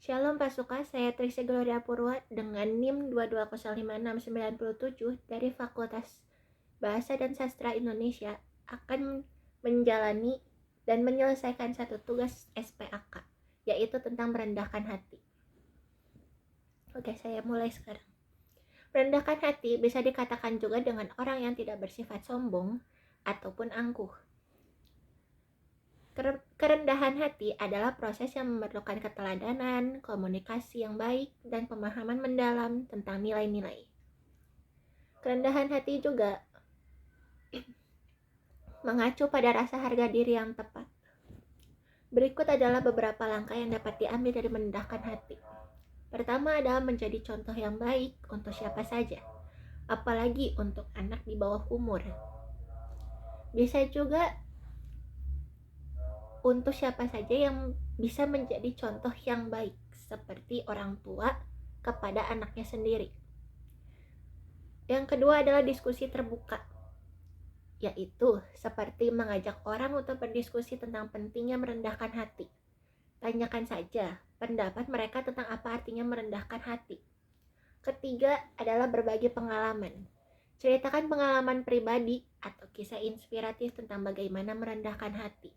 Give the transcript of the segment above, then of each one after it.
Shalom Pasuka, saya Trisha Gloria Purwa dengan NIM 2205697 dari Fakultas Bahasa dan Sastra Indonesia akan menjalani dan menyelesaikan satu tugas SPAK, yaitu tentang merendahkan hati. Oke, saya mulai sekarang. Merendahkan hati bisa dikatakan juga dengan orang yang tidak bersifat sombong ataupun angkuh. Kerendahan hati adalah proses yang memerlukan keteladanan, komunikasi yang baik, dan pemahaman mendalam tentang nilai-nilai. Kerendahan hati juga mengacu pada rasa harga diri yang tepat. Berikut adalah beberapa langkah yang dapat diambil dari merendahkan hati. Pertama adalah menjadi contoh yang baik untuk siapa saja, apalagi untuk anak di bawah umur. Bisa juga untuk siapa saja yang bisa menjadi contoh yang baik, seperti orang tua kepada anaknya sendiri. Yang kedua adalah diskusi terbuka, yaitu seperti mengajak orang untuk berdiskusi tentang pentingnya merendahkan hati. Tanyakan saja pendapat mereka tentang apa artinya merendahkan hati. Ketiga adalah berbagi pengalaman. Ceritakan pengalaman pribadi atau kisah inspiratif tentang bagaimana merendahkan hati.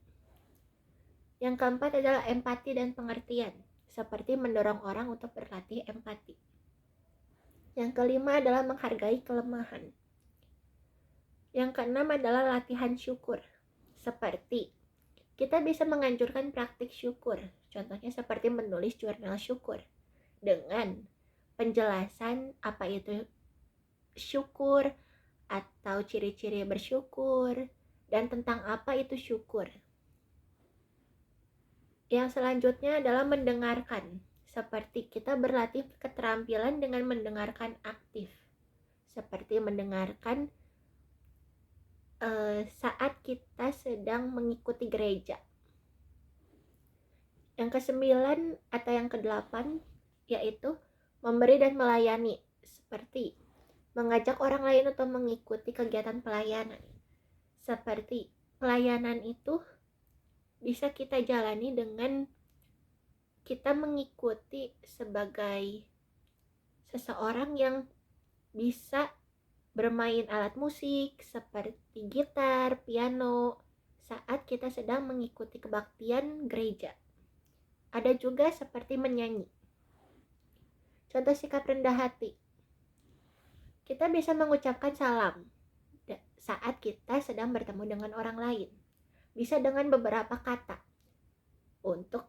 Yang keempat adalah empati dan pengertian, seperti mendorong orang untuk berlatih empati. Yang kelima adalah menghargai kelemahan. Yang keenam adalah latihan syukur, seperti kita bisa menganjurkan praktik syukur, contohnya seperti menulis jurnal syukur, dengan penjelasan apa itu syukur, atau ciri-ciri bersyukur, dan tentang apa itu syukur. Yang selanjutnya adalah mendengarkan, seperti kita berlatih keterampilan dengan mendengarkan aktif, seperti mendengarkan saat kita sedang mengikuti gereja. Yang kesembilan atau yang kedelapan yaitu memberi dan melayani, seperti mengajak orang lain untuk mengikuti kegiatan pelayanan. Seperti pelayanan itu bisa kita jalani dengan kita mengikuti sebagai seseorang yang bisa bermain alat musik seperti gitar, piano saat kita sedang mengikuti kebaktian gereja. Ada juga seperti menyanyi. Contoh sikap rendah hati. Kita bisa mengucapkan salam saat kita sedang bertemu dengan orang lain. Bisa dengan beberapa kata untuk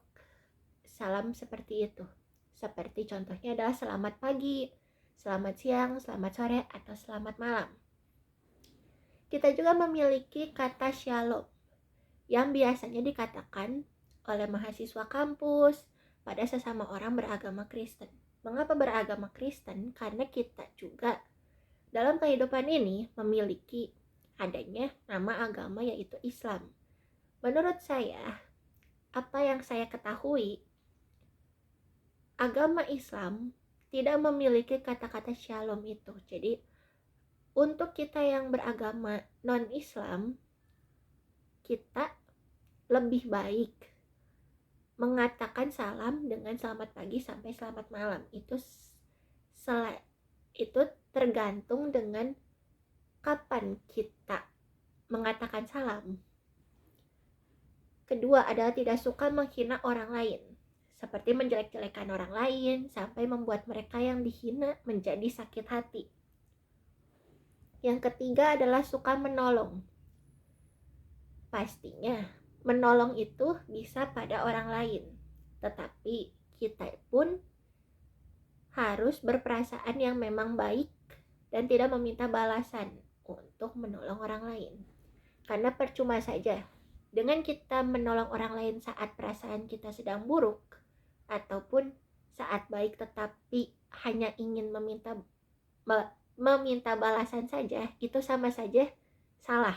salam seperti itu. Seperti contohnya adalah selamat pagi, selamat siang, selamat sore, atau selamat malam. Kita juga memiliki kata shalom yang biasanya dikatakan oleh mahasiswa kampus pada sesama orang beragama Kristen. Mengapa beragama Kristen? Karena kita juga dalam kehidupan ini memiliki adanya nama agama yaitu Islam. Menurut saya, apa yang saya ketahui, agama Islam tidak memiliki kata-kata shalom itu. Jadi, untuk kita yang beragama non-Islam, kita lebih baik mengatakan salam dengan selamat pagi sampai selamat malam. Itu tergantung dengan kapan kita mengatakan salam. Kedua adalah tidak suka menghina orang lain, seperti menjelek-jelekan orang lain sampai membuat mereka yang dihina menjadi sakit hati. Yang ketiga adalah suka menolong. Pastinya menolong itu bisa pada orang lain, tetapi kita pun harus berperasaan yang memang baik dan tidak meminta balasan untuk menolong orang lain. Karena percuma saja dengan kita menolong orang lain saat perasaan kita sedang buruk ataupun saat baik tetapi hanya ingin meminta balasan saja, itu sama saja salah.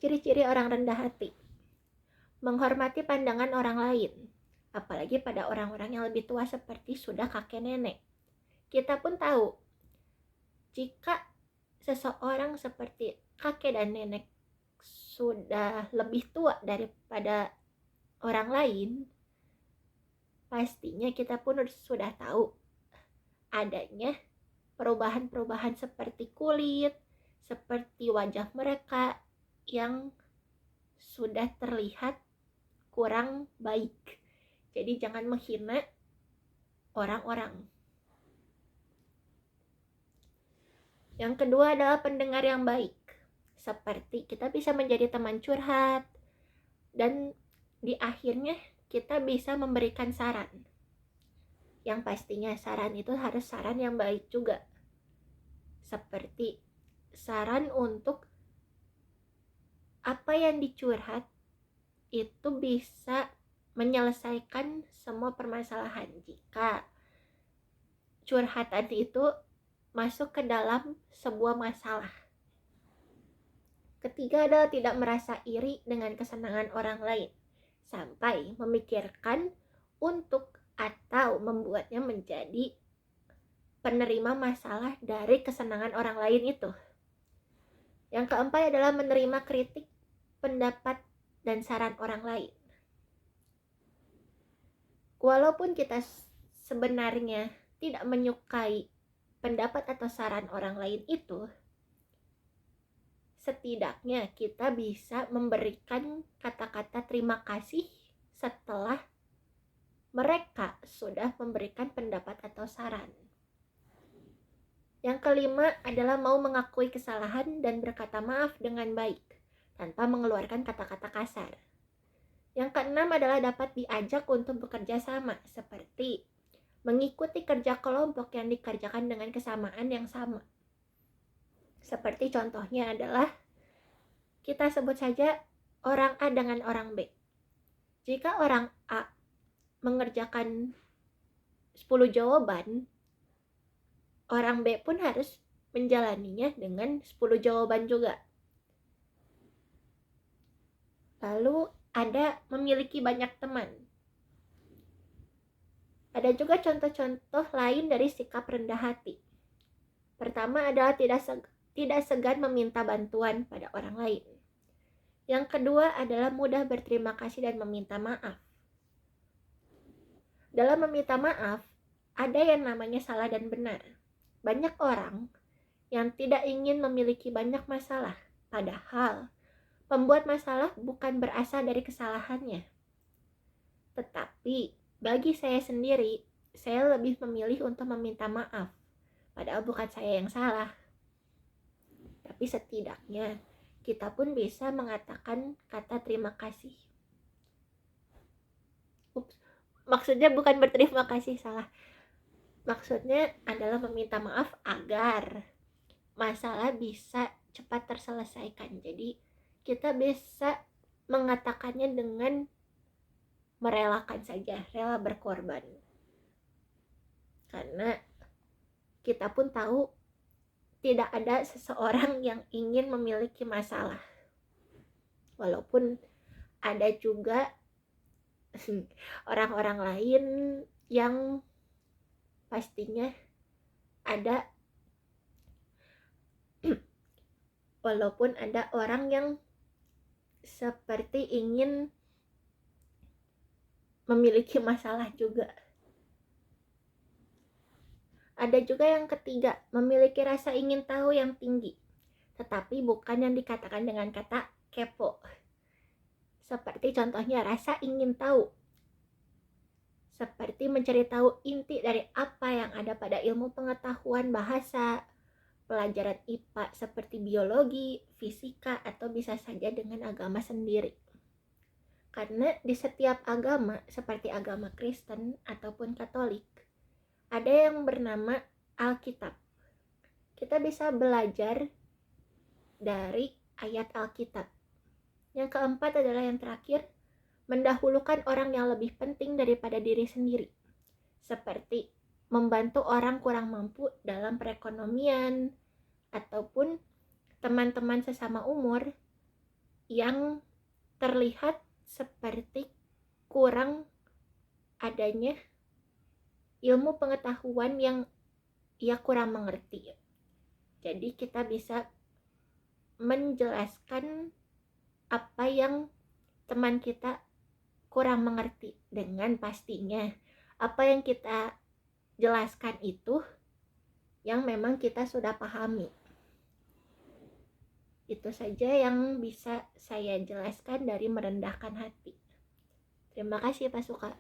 Ciri-ciri orang rendah hati: menghormati pandangan orang lain, apalagi pada orang-orang yang lebih tua seperti sudah kakek nenek. Kita pun tahu jika seseorang seperti kakek dan nenek sudah lebih tua daripada orang lain, pastinya kita pun sudah tahu adanya perubahan-perubahan seperti kulit, seperti wajah mereka yang sudah terlihat kurang baik. Jadi jangan menghina orang-orang. Yang kedua adalah pendengar yang baik. Seperti kita bisa menjadi teman curhat, dan di akhirnya kita bisa memberikan saran. Yang pastinya saran itu harus saran yang baik juga. Seperti saran untuk apa yang dicurhat itu bisa menyelesaikan semua permasalahan jika curhatan itu masuk ke dalam sebuah masalah. Ketiga adalah tidak merasa iri dengan kesenangan orang lain sampai memikirkan untuk atau membuatnya menjadi penerima masalah dari kesenangan orang lain itu. Yang keempat adalah menerima kritik, pendapat, dan saran orang lain. Walaupun kita sebenarnya tidak menyukai pendapat atau saran orang lain itu, setidaknya kita bisa memberikan kata-kata terima kasih setelah mereka sudah memberikan pendapat atau saran. Yang kelima adalah mau mengakui kesalahan dan berkata maaf dengan baik tanpa mengeluarkan kata-kata kasar. Yang keenam adalah dapat diajak untuk bekerja sama, seperti mengikuti kerja kelompok yang dikerjakan dengan kesamaan yang sama. Seperti contohnya adalah kita sebut saja orang A dengan orang B. Jika orang A mengerjakan 10 jawaban, orang B pun harus menjalaninya dengan 10 jawaban juga. Lalu ada memiliki banyak teman. Ada juga contoh-contoh lain dari sikap rendah hati. Pertama adalah tidak segan meminta bantuan pada orang lain. Yang kedua adalah mudah berterima kasih dan meminta maaf. Dalam meminta maaf, ada yang namanya salah dan benar. Banyak orang yang tidak ingin memiliki banyak masalah, padahal pembuat masalah bukan berasal dari kesalahannya. Tetapi bagi saya sendiri, saya lebih memilih untuk meminta maaf, padahal bukan saya yang salah. Tapi setidaknya kita pun bisa mengatakan kata terima kasih. Maksudnya bukan berterima kasih, salah. Maksudnya adalah meminta maaf agar masalah bisa cepat terselesaikan. Jadi kita bisa mengatakannya dengan merelakan saja, rela berkorban. Karena kita pun tahu tidak ada seseorang yang ingin memiliki masalah. Walaupun ada juga orang-orang lain yang pastinya ada, walaupun ada orang yang seperti ingin memiliki masalah juga. Ada juga yang ketiga, memiliki rasa ingin tahu yang tinggi, tetapi bukan yang dikatakan dengan kata kepo. Seperti contohnya rasa ingin tahu, seperti mencari tahu inti dari apa yang ada pada ilmu pengetahuan bahasa, pelajaran IPA seperti biologi, fisika, atau bisa saja dengan agama sendiri. Karena di setiap agama, seperti agama Kristen ataupun Katolik, ada yang bernama Alkitab. Kita bisa belajar dari ayat Alkitab. Yang keempat adalah yang terakhir, mendahulukan orang yang lebih penting daripada diri sendiri. Seperti membantu orang kurang mampu dalam perekonomian, ataupun teman-teman sesama umur yang terlihat seperti kurang adanya ilmu pengetahuan yang ia kurang mengerti. Jadi kita bisa menjelaskan apa yang teman kita kurang mengerti dengan pastinya apa yang kita jelaskan itu yang memang kita sudah pahami. Itu saja yang bisa saya jelaskan dari merendahkan hati. Terima kasih Pak Suka.